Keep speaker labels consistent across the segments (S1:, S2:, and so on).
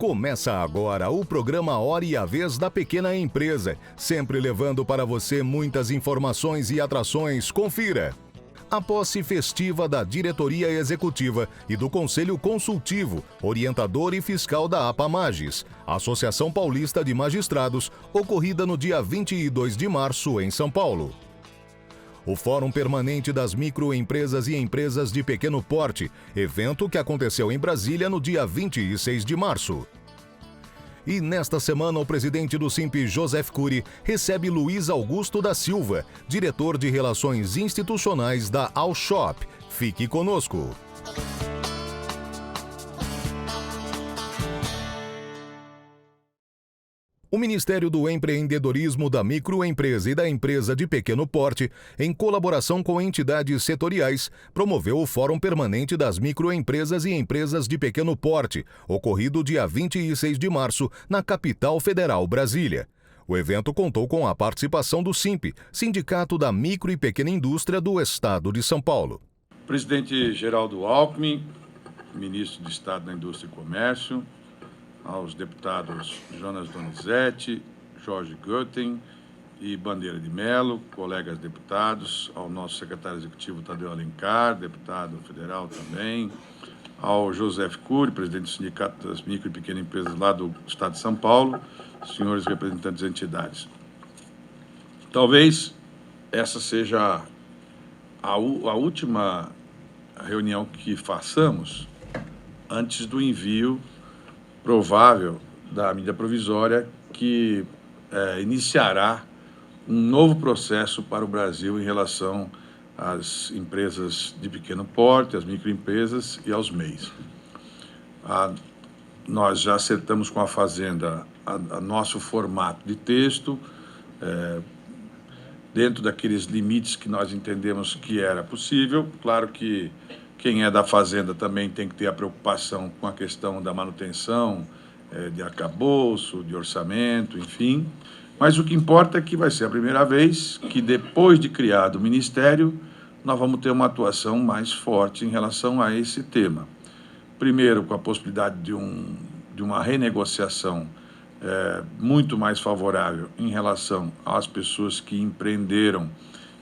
S1: Começa agora o programa Hora e a Vez da Pequena Empresa, sempre levando para você muitas informações e atrações. Confira! A posse festiva da Diretoria Executiva e do Conselho Consultivo, Orientador e Fiscal da APAMAGES, Associação Paulista de Magistrados, ocorrida no dia 22 de março em São Paulo. O Fórum Permanente das Microempresas e Empresas de Pequeno Porte, evento que aconteceu em Brasília no dia 26 de março. E nesta semana o presidente do SINP, Joseph Cury, recebe Luiz Augusto da Silva, diretor de Relações Institucionais da Alshop. Fique conosco. O Ministério do Empreendedorismo, da Microempresa e da Empresa de Pequeno Porte, em colaboração com entidades setoriais, promoveu o Fórum Permanente das Microempresas e Empresas de Pequeno Porte, ocorrido dia 26 de março, na capital federal, Brasília. O evento contou com a participação do SINP, Sindicato da Micro e Pequena Indústria do Estado de São Paulo.
S2: Presidente Geraldo Alckmin, ministro de Estado da Indústria e Comércio, aos deputados Jonas Donizete, Jorge Goeten e Bandeira de Mello, colegas deputados, ao nosso secretário executivo Tadeu Alencar, deputado federal também, ao Joseph Cury, presidente do Sindicato das Micro e Pequenas Empresas lá do Estado de São Paulo, senhores representantes das entidades. Talvez essa seja a última reunião que façamos antes do envio provável da medida provisória que iniciará um novo processo para o Brasil em relação às empresas de pequeno porte, às microempresas e aos MEIs. Nós já acertamos com a Fazenda nosso formato de texto, dentro daqueles limites que nós entendemos que era possível. Claro que quem é da Fazenda também tem que ter a preocupação com a questão da manutenção, de arcabouço, de orçamento, enfim. Mas o que importa é que vai ser a primeira vez que, depois de criado o Ministério, nós vamos ter uma atuação mais forte em relação a esse tema. Primeiro, com a possibilidade de uma renegociação muito mais favorável em relação às pessoas que empreenderam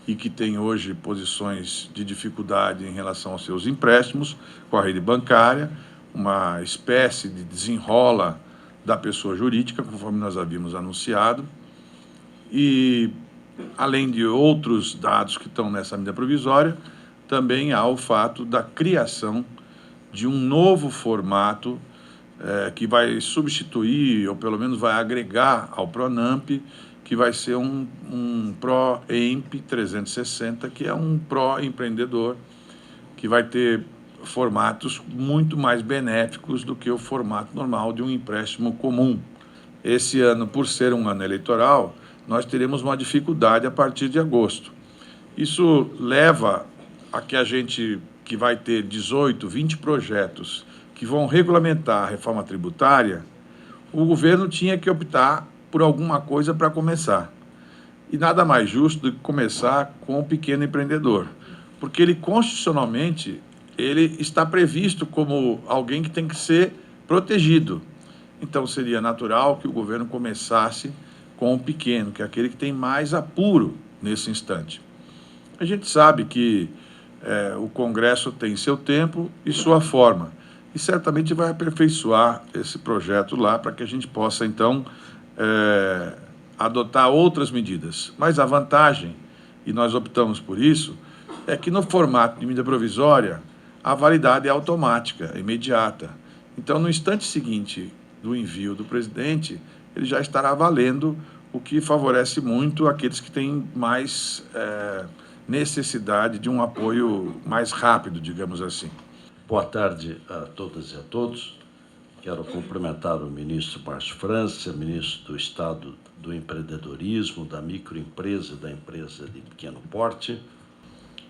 S2: e que tem hoje posições de dificuldade em relação aos seus empréstimos com a rede bancária, uma espécie de desenrola da pessoa jurídica, conforme nós havíamos anunciado, e além de outros dados que estão nessa medida provisória, também há o fato da criação de um novo formato que vai substituir, ou pelo menos vai agregar ao PRONAMP, que vai ser um PROEMP 360, que é um pró-empreendedor, que vai ter formatos muito mais benéficos do que o formato normal de um empréstimo comum. Esse ano, por ser um ano eleitoral, nós teremos uma dificuldade a partir de agosto. Isso leva a que a gente, que vai ter 18, 20 projetos que vão regulamentar a reforma tributária, o governo tinha que optar por alguma coisa para começar. E nada mais justo do que começar com o pequeno empreendedor, porque ele, constitucionalmente, ele está previsto como alguém que tem que ser protegido. Então, seria natural que o governo começasse com o pequeno, que é aquele que tem mais apuro nesse instante. A gente sabe que o Congresso tem seu tempo e sua forma, e certamente vai aperfeiçoar esse projeto lá para que a gente possa, então, adotar outras medidas. Mas a vantagem, e nós optamos por isso, é que no formato de medida provisória, a validade é automática, é imediata. Então, no instante seguinte do envio do presidente, ele já estará valendo, o que favorece muito aqueles que têm mais necessidade de um apoio mais rápido, digamos assim.
S3: Boa tarde a todas e a todos. Quero cumprimentar o ministro Márcio França, ministro do Estado do Empreendedorismo, da Microempresa e da Empresa de Pequeno Porte,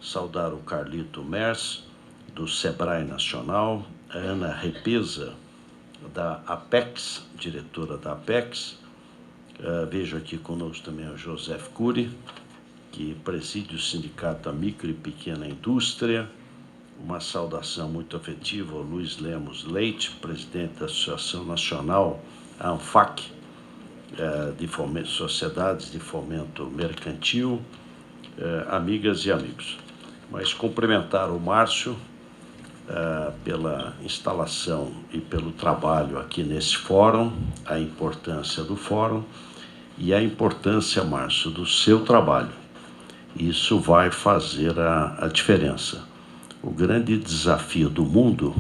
S3: saudar o Carlito Mers, do Sebrae Nacional, a Ana Repesa, da Apex, diretora da Apex. Vejo aqui conosco também o Joseph Cury, que preside o Sindicato da Micro e Pequena Indústria, uma saudação muito afetiva ao Luiz Lemos Leite, presidente da Associação Nacional, a ANFAC, de Sociedades de Fomento Mercantil, amigas e amigos. Mas cumprimentar o Márcio pela instalação e pelo trabalho aqui nesse fórum, a importância do fórum e a importância, Márcio, do seu trabalho. Isso vai fazer a diferença. O grande desafio do mundo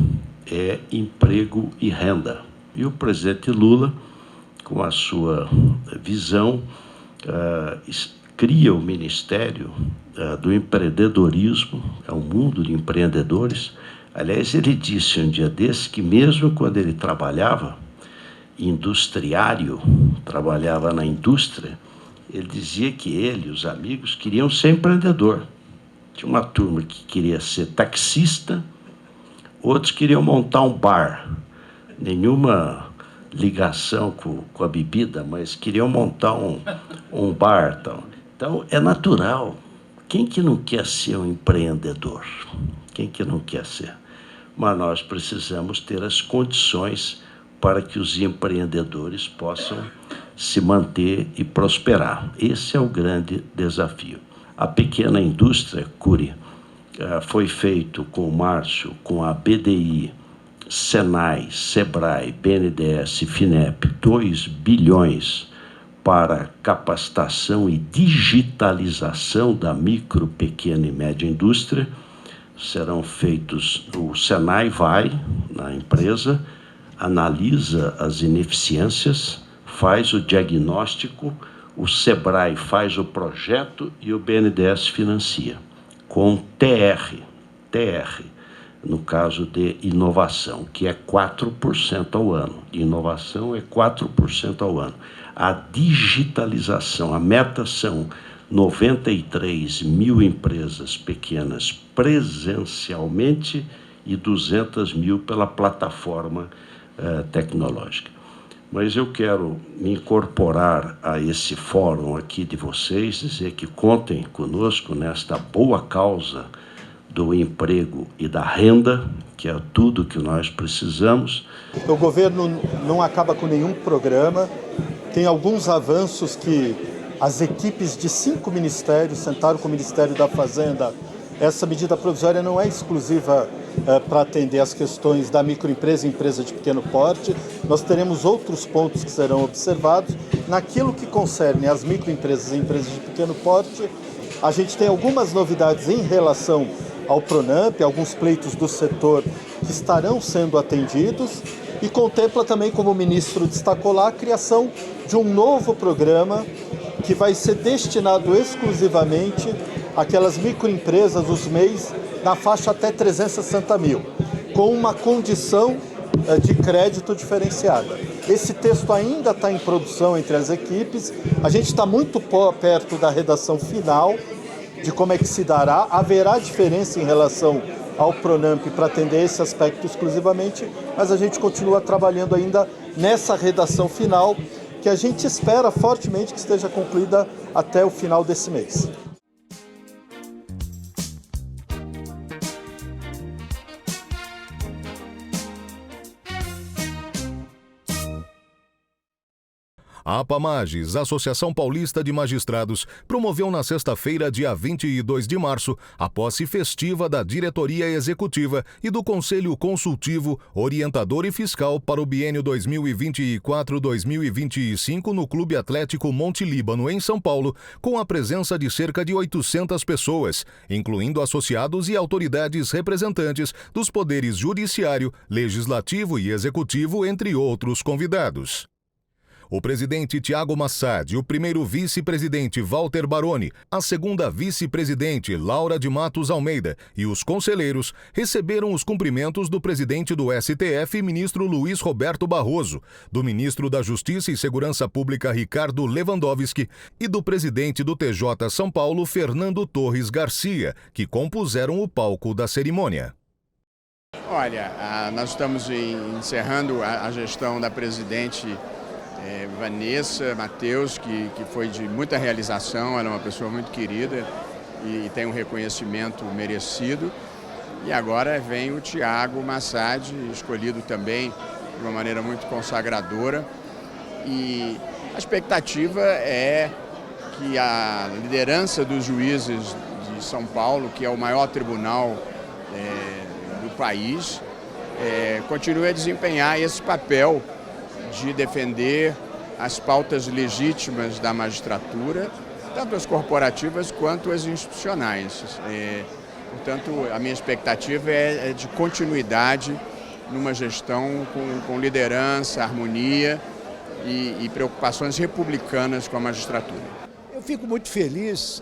S3: é emprego e renda. E o presidente Lula, com a sua visão, cria o Ministério do Empreendedorismo, é um mundo de empreendedores. Aliás, ele disse um dia desse que mesmo quando ele trabalhava, industriário, trabalhava na indústria, ele dizia que ele e os amigos queriam ser empreendedor. Tinha uma turma que queria ser taxista, outros queriam montar um bar. Nenhuma ligação com a bebida, mas queriam montar um bar. Tal. Então, é natural. Quem que não quer ser um empreendedor? Quem que não quer ser? Mas nós precisamos ter as condições para que os empreendedores possam se manter e prosperar. Esse é o grande desafio. A pequena indústria, Cury, foi feito com o Márcio, com a BDI, Senai, Sebrae, BNDES e FINEP, 2 bilhões para capacitação e digitalização da micro, pequena e média indústria. Serão feitos, o Senai vai na empresa, analisa as ineficiências, faz o diagnóstico, o Sebrae faz o projeto e o BNDES financia, com TR, no caso de inovação, que é 4% ao ano. Inovação é 4% ao ano. A digitalização, a meta são 93 mil empresas pequenas presencialmente e 200 mil pela plataforma tecnológica. Mas eu quero me incorporar a esse fórum aqui de vocês, dizer que contem conosco nesta boa causa do emprego e da renda, que é tudo que nós precisamos.
S4: O governo não acaba com nenhum programa, tem alguns avanços que as equipes de 5 ministérios sentaram com o Ministério da Fazenda. Essa medida provisória não é exclusiva para atender as questões da microempresa e empresa de pequeno porte. Nós teremos outros pontos que serão observados. Naquilo que concerne as microempresas e empresas de pequeno porte, a gente tem algumas novidades em relação ao Pronamp, alguns pleitos do setor que estarão sendo atendidos, e contempla também, como o ministro destacou lá, a criação de um novo programa que vai ser destinado exclusivamente àquelas microempresas, os MEIs, na faixa até 360 mil, com uma condição de crédito diferenciada. Esse texto ainda está em produção entre as equipes, a gente está muito perto da redação final, de como é que se dará, haverá diferença em relação ao Pronamp para atender esse aspecto exclusivamente, mas a gente continua trabalhando ainda nessa redação final, que a gente espera fortemente que esteja concluída até o final desse mês.
S1: A APAMAGES, Associação Paulista de Magistrados, promoveu na sexta-feira, dia 22 de março, a posse festiva da Diretoria Executiva e do Conselho Consultivo, Orientador e Fiscal para o biênio 2024-2025 no Clube Atlético Monte Líbano, em São Paulo, com a presença de cerca de 800 pessoas, incluindo associados e autoridades representantes dos poderes judiciário, legislativo e executivo, entre outros convidados. O presidente Tiago Massad, o primeiro vice-presidente Walter Baroni, a segunda vice-presidente Laura de Matos Almeida e os conselheiros receberam os cumprimentos do presidente do STF, ministro Luiz Roberto Barroso, do ministro da Justiça e Segurança Pública Ricardo Lewandowski e do presidente do TJ São Paulo, Fernando Torres Garcia, que compuseram o palco da cerimônia.
S5: Olha, nós estamos encerrando a gestão da presidente Vanessa Mateus, que foi de muita realização, ela é uma pessoa muito querida e tem um reconhecimento merecido. E agora vem o Thiago Massad, escolhido também de uma maneira muito consagradora. E a expectativa é que a liderança dos juízes de São Paulo, que é o maior tribunal do país, continue a desempenhar esse papel de defender as pautas legítimas da magistratura, tanto as corporativas quanto as institucionais. Portanto, a minha expectativa é de continuidade numa gestão com liderança, harmonia e preocupações republicanas com a magistratura.
S6: Eu fico muito feliz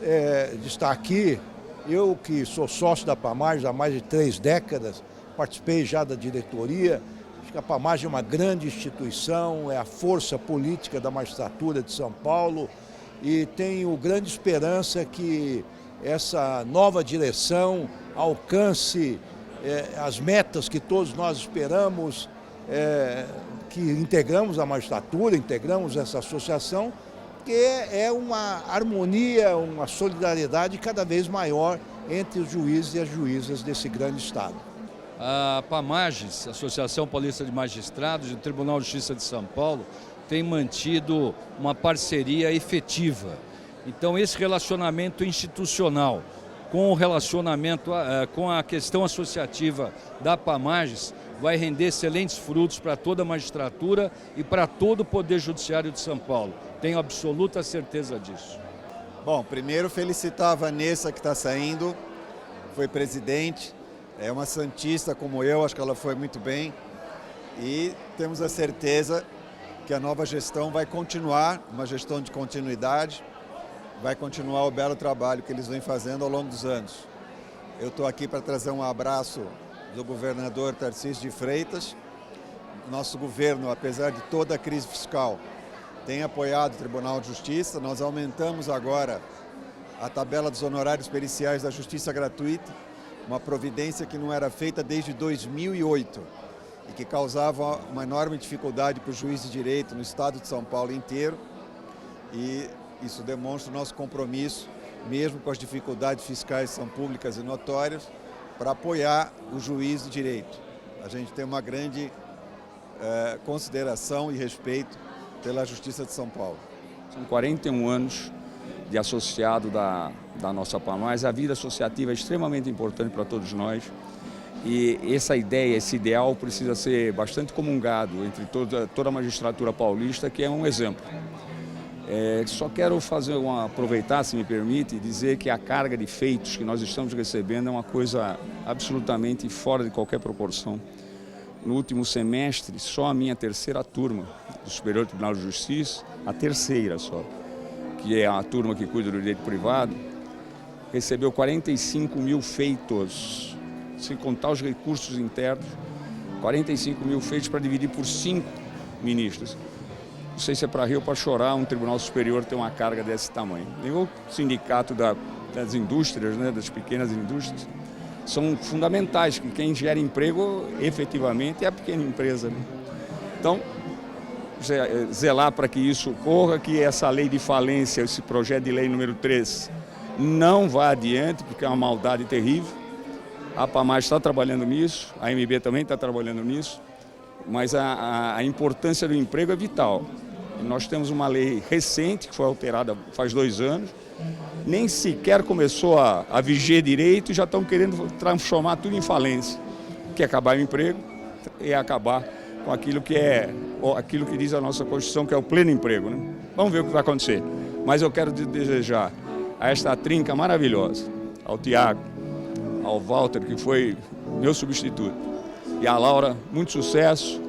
S6: de estar aqui. Eu que sou sócio da PAMAGES há mais de 3 décadas, participei já da diretoria. Acho que a PAMAGES é uma grande instituição, é a força política da magistratura de São Paulo e tenho grande esperança que essa nova direção alcance as metas que todos nós esperamos, que integramos a magistratura, integramos essa associação, que é uma harmonia, uma solidariedade cada vez maior entre os juízes e as juízas desse grande estado.
S7: A PAMAGES, Associação Paulista de Magistrados, e o Tribunal de Justiça de São Paulo, tem mantido uma parceria efetiva. Então, esse relacionamento institucional com o relacionamento com a questão associativa da PAMAGES vai render excelentes frutos para toda a magistratura e para todo o Poder Judiciário de São Paulo. Tenho absoluta certeza disso.
S8: Bom, primeiro felicitar a Vanessa que está saindo, foi presidente, é uma santista como eu, acho que ela foi muito bem e temos a certeza que a nova gestão vai continuar, uma gestão de continuidade, vai continuar o belo trabalho que eles vêm fazendo ao longo dos anos. Eu estou aqui para trazer um abraço do governador Tarcísio de Freitas. Nosso governo, apesar de toda a crise fiscal, tem apoiado o Tribunal de Justiça. Nós aumentamos agora a tabela dos honorários periciais da Justiça Gratuita, uma providência que não era feita desde 2008 e que causava uma enorme dificuldade para o juiz de direito no estado de São Paulo inteiro. E isso demonstra o nosso compromisso, mesmo com as dificuldades fiscais que são públicas e notórias, para apoiar o juiz de direito. A gente tem uma grande consideração e respeito pela Justiça de São Paulo.
S9: São 41 anos de associado da nossa PAMAGES. A vida associativa é extremamente importante para todos nós e essa ideia, esse ideal precisa ser bastante comungado entre toda a magistratura paulista, que é um exemplo. Só quero aproveitar, se me permite, e dizer que a carga de feitos que nós estamos recebendo é uma coisa absolutamente fora de qualquer proporção. No último semestre, só a minha terceira turma do Superior Tribunal de Justiça, a terceira só, que é a turma que cuida do direito privado, recebeu 45 mil feitos, sem contar os recursos internos, 45 mil feitos para dividir por 5 ministros. Não sei se é para rir ou para chorar, um tribunal superior ter uma carga desse tamanho. E o sindicato das indústrias, né, das pequenas indústrias, são fundamentais, que quem gera emprego efetivamente é a pequena empresa, né? Então, zelar para que isso ocorra, que essa lei de falência, esse projeto de lei número 3, não vá adiante, porque é uma maldade terrível. A PAMAGES está trabalhando nisso, a MB também está trabalhando nisso, mas a importância do emprego é vital. Nós temos uma lei recente, que foi alterada faz 2 anos, nem sequer começou a viger direito e já estão querendo transformar tudo em falência, que é acabar o emprego e acabar com aquilo que diz a nossa Constituição, que é o pleno emprego, né? Vamos ver o que vai acontecer. Mas eu quero desejar a esta trinca maravilhosa, ao Tiago, ao Walter, que foi meu substituto, e a Laura, muito sucesso,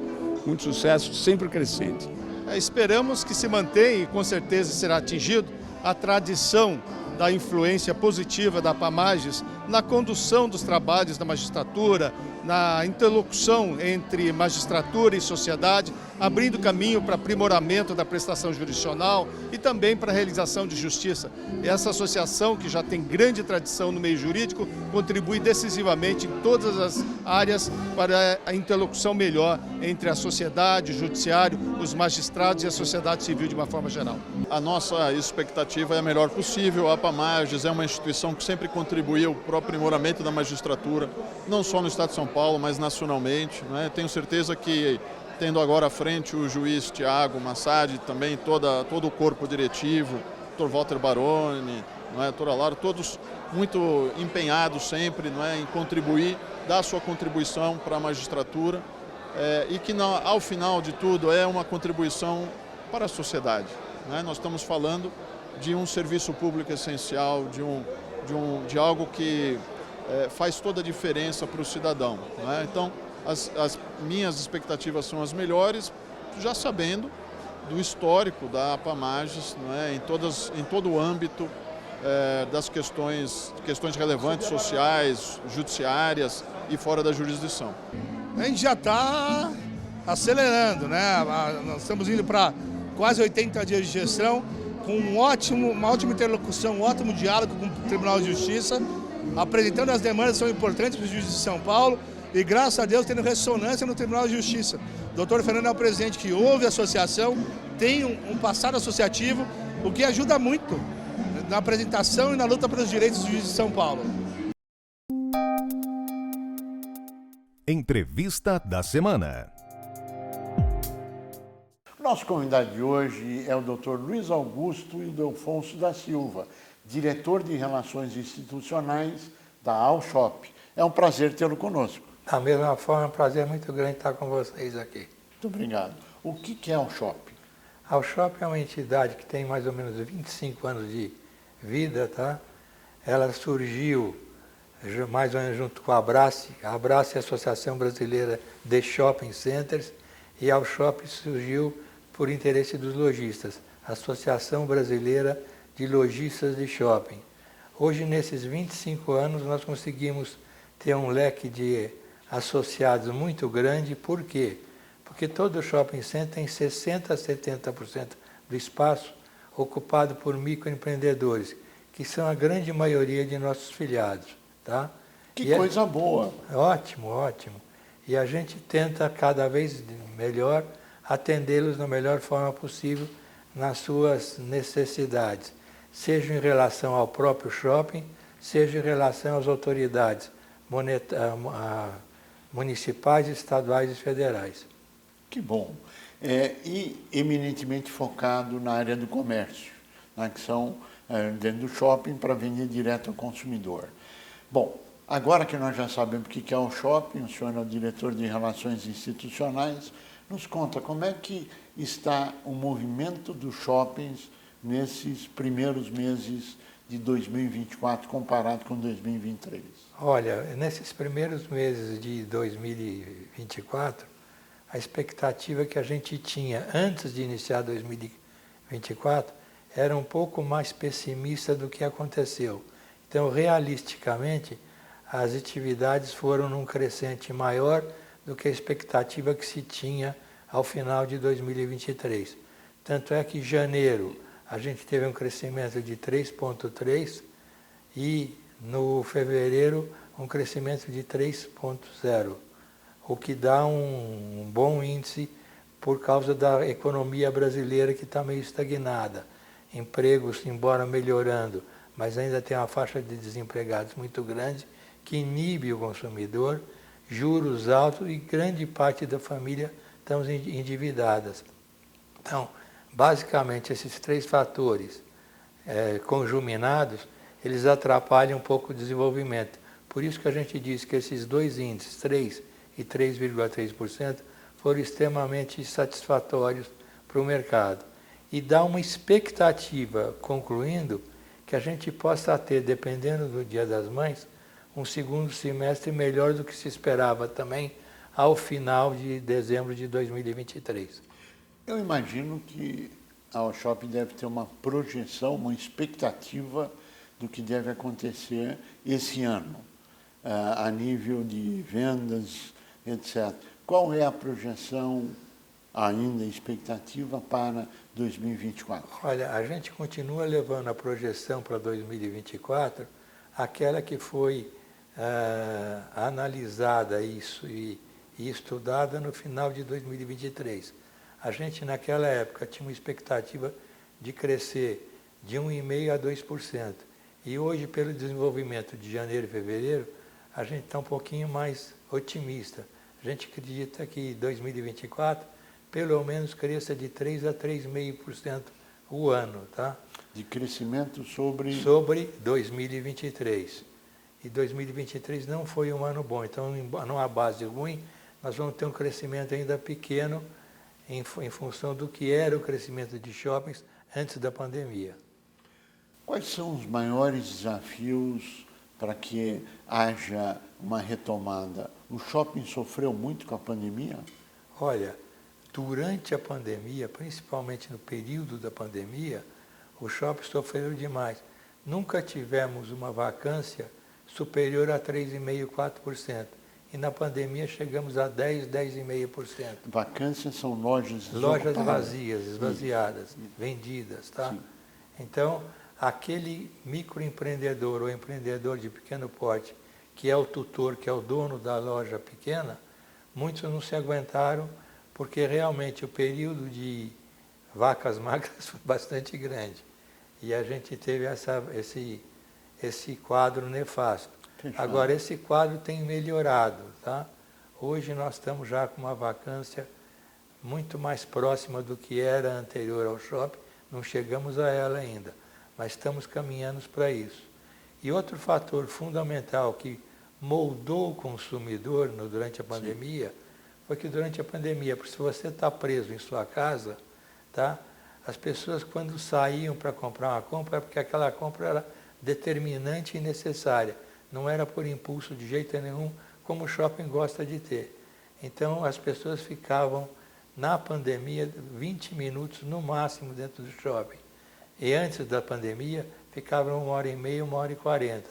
S9: sempre crescente.
S10: Esperamos que se mantenha, e com certeza será atingido, a tradição da influência positiva da PAMAGES na condução dos trabalhos da magistratura, na interlocução entre magistratura e sociedade, abrindo caminho para aprimoramento da prestação jurisdicional e também para a realização de justiça. Essa associação, que já tem grande tradição no meio jurídico, contribui decisivamente em todas as áreas para a interlocução melhor entre a sociedade, o judiciário, os magistrados e a sociedade civil de uma forma geral.
S11: A nossa expectativa é a melhor possível. A PAMAGES é uma instituição que sempre contribuiu para
S10: o aprimoramento da magistratura, não só no Estado de São Paulo, mas nacionalmente, né? Tenho certeza que, tendo agora à frente o juiz Tiago Massad, também todo o corpo diretivo, o Dr. Walter Baroni, não é, Dr. Alaro, todos muito empenhados sempre, não é, em contribuir, dar a sua contribuição para a magistratura, e que ao final de tudo é uma contribuição para a sociedade, né? Nós estamos falando de um serviço público essencial, de algo que faz toda a diferença para o cidadão, né? Então, as minhas expectativas são as melhores, já sabendo do histórico da APAMAGES, né, em todo o âmbito das questões relevantes, sociais, judiciárias e fora da jurisdição.
S11: A gente já está acelerando, né? Nós estamos indo para quase 80 dias de gestão, com uma ótima interlocução, um ótimo diálogo com o Tribunal de Justiça, apresentando as demandas que são importantes para o juiz de São Paulo e, graças a Deus, tendo ressonância no Tribunal de Justiça. O doutor Fernando é o presidente que ouve a associação, tem um passado associativo, o que ajuda muito na apresentação e na luta pelos direitos do juiz de São Paulo.
S1: Entrevista da semana.
S12: Nosso convidado de hoje é o Dr. Luiz Augusto Ildefonso da Silva, diretor de Relações Institucionais da Alshop. É um prazer tê-lo conosco.
S13: Da mesma forma, é um prazer muito grande estar com vocês aqui.
S12: Muito obrigado. O que é a Alshop?
S13: A Alshop é uma entidade que tem mais ou menos 25 anos de vida, tá? Ela surgiu mais ou menos junto com a Abrace. A Abrace é a Associação Brasileira de Shopping Centers e a Alshop surgiu por interesse dos lojistas, Associação Brasileira de Lojistas de Shopping. Hoje, nesses 25 anos, nós conseguimos ter um leque de associados muito grande. Por quê? Porque todo shopping center tem 60% a 70% do espaço ocupado por microempreendedores, que são a grande maioria de nossos filiados. Tá?
S12: Que coisa boa!
S13: Ótimo, ótimo. E a gente tenta cada vez melhor atendê-los da melhor forma possível nas suas necessidades, seja em relação ao próprio shopping, seja em relação às autoridades municipais, estaduais e federais.
S12: Que bom. E eminentemente focado na área do comércio, né, que são dentro do shopping para vender direto ao consumidor. Bom, agora que nós já sabemos o que é o shopping, o senhor é o diretor de Relações Institucionais, nos conta como é que está o movimento dos shoppings nesses primeiros meses de 2024 comparado com 2023.
S13: Olha, nesses primeiros meses de 2024, a expectativa que a gente tinha antes de iniciar 2024 era um pouco mais pessimista do que aconteceu. Então, realisticamente, as atividades foram num crescente maior do que a expectativa que se tinha ao final de 2023. Tanto é que em janeiro a gente teve um crescimento de 3,3% e no fevereiro um crescimento de 3,0%, o que dá um bom índice por causa da economia brasileira que está meio estagnada. Empregos, embora melhorando, mas ainda tem uma faixa de desempregados muito grande, que inibe o consumidor, juros altos e grande parte da família estão endividadas. Então, basicamente, esses três fatores conjuminados, eles atrapalham um pouco o desenvolvimento. Por isso que a gente diz que esses dois índices, 3% e 3,3%, foram extremamente satisfatórios para o mercado. E dá uma expectativa, concluindo, que a gente possa ter, dependendo do Dia das Mães, um segundo semestre melhor do que se esperava também ao final de dezembro de 2023.
S12: Eu imagino que a Alshop deve ter uma projeção, uma expectativa do que deve acontecer esse ano, a nível de vendas, etc. Qual é a projeção, ainda expectativa para 2024?
S13: Olha, a gente continua levando a projeção para 2024, aquela que foi analisada e estudada no final de 2023. A gente, naquela época, tinha uma expectativa de crescer de 1,5% a 2%. E hoje, pelo desenvolvimento de janeiro e fevereiro, a gente está um pouquinho mais otimista. A gente acredita que 2024, pelo menos, cresça de 3 a 3,5% o ano, tá?
S12: De crescimento sobre
S13: 2023. E 2023 não foi um ano bom, então, numa base ruim, nós vamos ter um crescimento ainda pequeno em função do que era o crescimento de shoppings antes da pandemia.
S12: Quais são os maiores desafios para que haja uma retomada? O shopping sofreu muito com a pandemia?
S13: Olha, durante a pandemia, principalmente no período da pandemia, o shopping sofreu demais. Nunca tivemos uma vacância superior a 3,5%, 4%. E na pandemia chegamos a 10,5%.
S12: Vacâncias são lojas
S13: vazias, esvaziadas, vendidas, tá?
S12: Sim.
S13: Então, aquele microempreendedor ou empreendedor de pequeno porte, que é o tutor, que é o dono da loja pequena, muitos não se aguentaram, porque realmente o período de vacas magras foi bastante grande. E a gente teve esse quadro nefasto. Agora, esse quadro tem melhorado, tá? Hoje nós estamos já com uma vacância muito mais próxima do que era anterior ao shopping, não chegamos a ela ainda, mas estamos caminhando para isso. E outro fator fundamental que moldou o consumidor durante a pandemia, foi que durante a pandemia, porque se você está preso em sua casa, tá? As pessoas quando saíam para comprar uma compra, é porque aquela compra era determinante e necessária. Não era por impulso de jeito nenhum, como o shopping gosta de ter. Então, as pessoas ficavam, na pandemia, 20 minutos no máximo dentro do shopping. E antes da pandemia, ficavam 1h30, 1h40.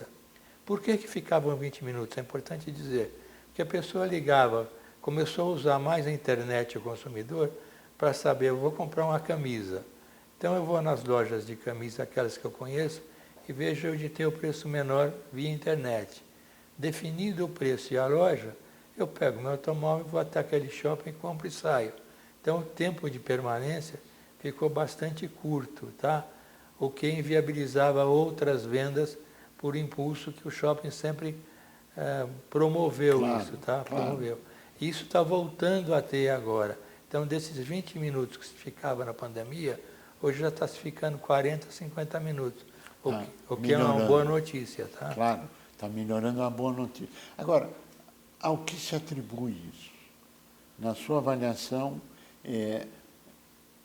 S13: Por que ficavam 20 minutos? É importante dizer. Porque a pessoa ligava, começou a usar mais a internet, o consumidor, para saber, eu vou comprar uma camisa. Então, eu vou nas lojas de camisa, aquelas que eu conheço, e vejo de ter o preço menor via internet. Definido o preço e a loja, eu pego meu automóvel, vou até aquele shopping, compro e saio. Então, o tempo de permanência ficou bastante curto, tá? O que inviabilizava outras vendas por impulso que o shopping sempre promoveu, isso, tá?
S12: Claro.
S13: Promoveu. Isso está voltando a ter agora. Então, desses 20 minutos que se ficava na pandemia, hoje já está se ficando 40, 50 minutos. O que é uma boa notícia, tá?
S12: Claro, está melhorando, uma boa notícia. Agora, ao que se atribui isso? Na sua avaliação,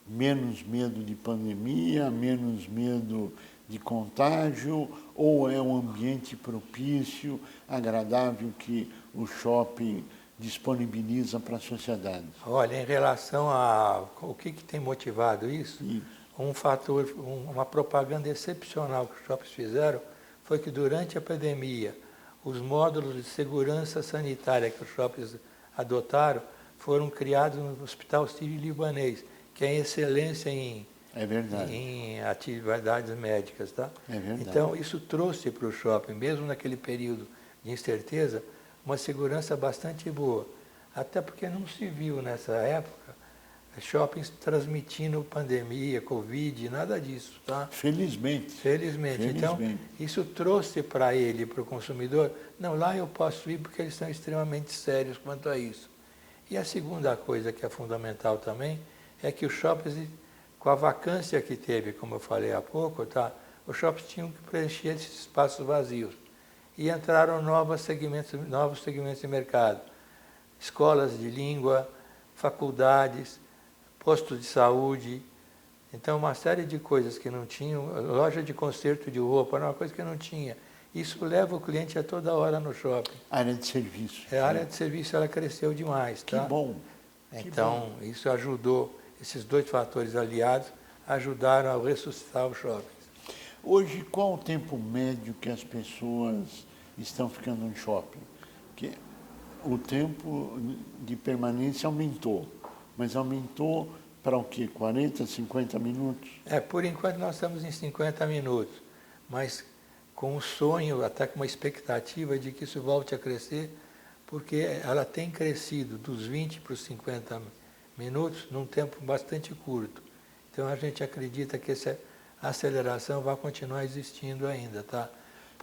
S12: menos medo de pandemia, menos medo de contágio, ou é um ambiente propício, agradável que o shopping disponibiliza para a sociedade?
S13: Olha, em relação ao que tem motivado isso? Um fator, uma propaganda excepcional que os shoppings fizeram foi que durante a pandemia, os módulos de segurança sanitária que os shoppings adotaram foram criados no Hospital Sírio-Libanês, que é excelência em atividades médicas, tá?
S12: É verdade.
S13: Então, isso trouxe para o shopping, mesmo naquele período de incerteza, uma segurança bastante boa. Até porque não se viu nessa época shoppings transmitindo pandemia, Covid, nada disso, tá?
S12: Felizmente.
S13: Então, isso trouxe para ele, para o consumidor, não, lá eu posso ir porque eles são extremamente sérios quanto a isso. E a segunda coisa que é fundamental também, é que os shoppings, com a vacância que teve, como eu falei há pouco, tá? Os shoppings tinham que preencher esses espaços vazios. E entraram novos segmentos de mercado. Escolas de língua, faculdades, posto de saúde, então uma série de coisas que não tinham, loja de conserto de roupa, era uma coisa que não tinha. Isso leva o cliente a toda hora no shopping.
S12: Área de serviço.
S13: A área de serviço ela cresceu demais, tá?
S12: Que bom.
S13: Então, isso ajudou, esses dois fatores aliados ajudaram a ressuscitar o shopping.
S12: Hoje, qual o tempo médio que as pessoas estão ficando no shopping? Porque o tempo de permanência aumentou. Mas aumentou para o quê? 40, 50 minutos?
S13: Por enquanto nós estamos em 50 minutos, mas com um sonho, até com uma expectativa de que isso volte a crescer, porque ela tem crescido dos 20 para os 50 minutos num tempo bastante curto. Então a gente acredita que essa aceleração vai continuar existindo ainda, tá?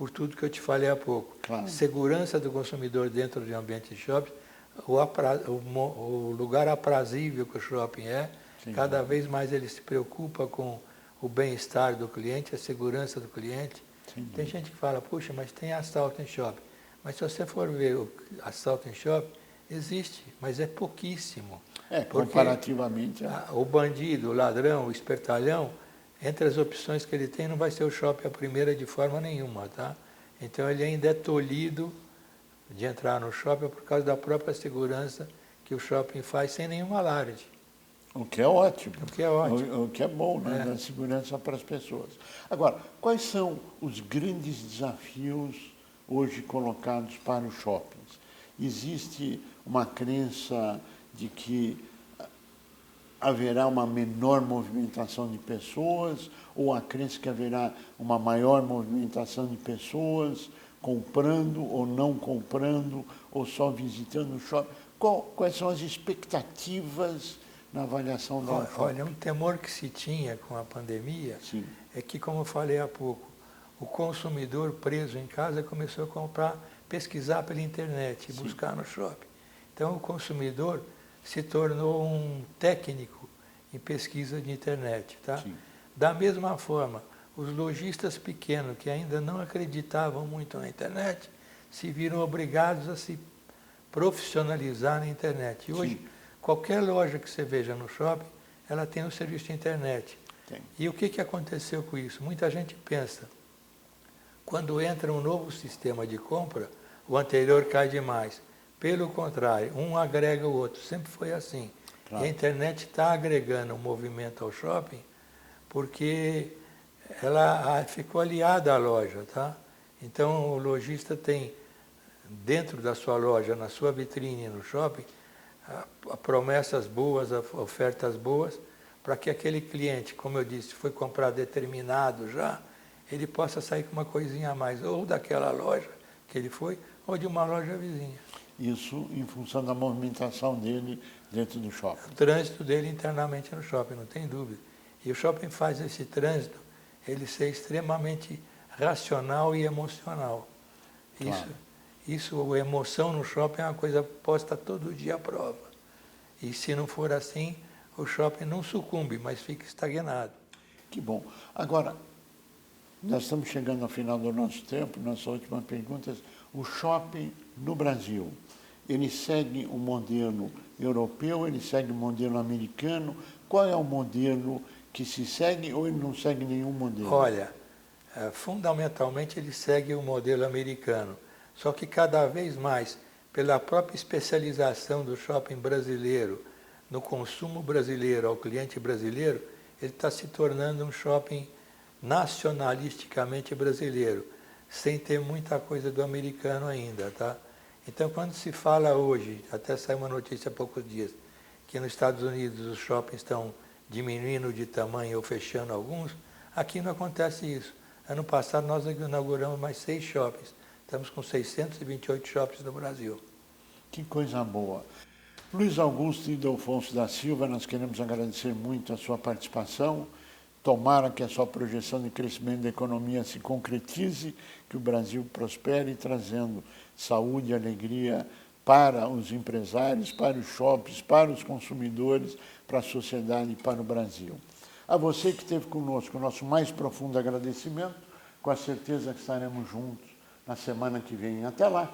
S13: por tudo que eu te falei há pouco.
S12: Claro.
S13: Segurança do consumidor dentro de um ambiente de shopping, o lugar aprazível que o shopping é,
S12: Sim,
S13: cada
S12: claro.
S13: vez mais ele se preocupa com o bem-estar do cliente, a segurança do cliente.
S12: Sim,
S13: tem gente que fala, puxa, mas tem assalto em shopping. Mas se você for ver o assalto em shopping, existe, mas é pouquíssimo.
S12: Comparativamente.
S13: O bandido, o ladrão, o espertalhão, entre as opções que ele tem, não vai ser o shopping a primeira de forma nenhuma, tá? Então ele ainda é tolhido de entrar no shopping por causa da própria segurança que o shopping faz sem nenhum alarde.
S12: O que é ótimo.
S13: O que é ótimo.
S12: O que é bom, né? Da segurança para as pessoas. Agora, quais são os grandes desafios hoje colocados para os shoppings? Existe uma crença de que haverá uma menor movimentação de pessoas, ou a crença que haverá uma maior movimentação de pessoas comprando ou não comprando, ou só visitando o shopping? Quais são as expectativas na avaliação do shopping?
S13: Olha, um temor que se tinha com a pandemia é que, como eu falei há pouco, o consumidor preso em casa começou a pesquisar pela internet, buscar no shopping. Então, o consumidor se tornou um técnico em pesquisa de internet. Tá? Da mesma forma, os lojistas pequenos, que ainda não acreditavam muito na internet, se viram obrigados a se profissionalizar na internet. E hoje, qualquer loja que você veja no shopping, ela tem um serviço de internet. E o que aconteceu com isso? Muita gente pensa, quando entra um novo sistema de compra, o anterior cai demais. Pelo contrário, um agrega o outro. Sempre foi assim. Claro. E a internet está agregando um movimento ao shopping porque ela ficou aliada à loja. Tá? Então, o lojista tem, dentro da sua loja, na sua vitrine no shopping, promessas boas, ofertas boas, para que aquele cliente, como eu disse, foi comprar determinado já, ele possa sair com uma coisinha a mais, ou daquela loja que ele foi, ou de uma loja vizinha.
S12: Isso em função da movimentação dele dentro do shopping.
S13: O trânsito dele internamente no shopping, não tem dúvida. E o shopping faz esse trânsito, ele ser extremamente racional e emocional. Claro. A emoção no shopping é uma coisa posta todo dia à prova. E se não for assim, o shopping não sucumbe, mas fica estagnado.
S12: Que bom. Agora, nós estamos chegando ao final do nosso tempo, nossa última pergunta. O shopping no Brasil, ele segue o modelo europeu, ele segue o modelo americano? Qual é o modelo que se segue ou ele não segue nenhum modelo?
S13: Olha, fundamentalmente ele segue o modelo americano, só que cada vez mais, pela própria especialização do shopping brasileiro, no consumo brasileiro, ao cliente brasileiro, ele está se tornando um shopping nacionalisticamente brasileiro, sem ter muita coisa do americano ainda, tá? Então, quando se fala hoje, até saiu uma notícia há poucos dias, que nos Estados Unidos os shoppings estão diminuindo de tamanho ou fechando alguns, aqui não acontece isso. Ano passado nós inauguramos mais 6 shoppings. Estamos com 628 shoppings no Brasil.
S12: Que coisa boa. Luiz Augusto e Ildefonso da Silva, nós queremos agradecer muito a sua participação. Tomara que a sua projeção de crescimento da economia se concretize, que o Brasil prospere, trazendo saúde e alegria para os empresários, para os shoppings, para os consumidores, para a sociedade e para o Brasil. A você que esteve conosco, o nosso mais profundo agradecimento, com a certeza que estaremos juntos na semana que vem. Até lá!